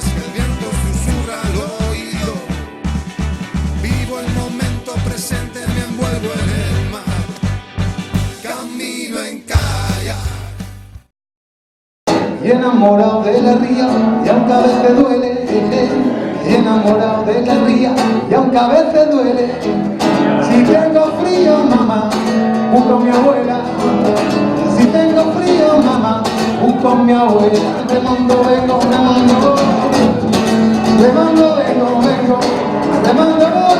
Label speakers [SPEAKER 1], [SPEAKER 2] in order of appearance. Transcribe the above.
[SPEAKER 1] palabras que el viento susurra al oído. Vivo el momento presente, me envuelvo en el mar. Camino en kayak.
[SPEAKER 2] Y enamorado de la ría, y aunque a veces duele, y enamorado de la ría, y aunque a veces duele. Si tengo frío, mamá, busco a mi abuela. Si tengo frío, mamá, busco a mi abuela. Remando, vengo, remando, remando, vengo, remando,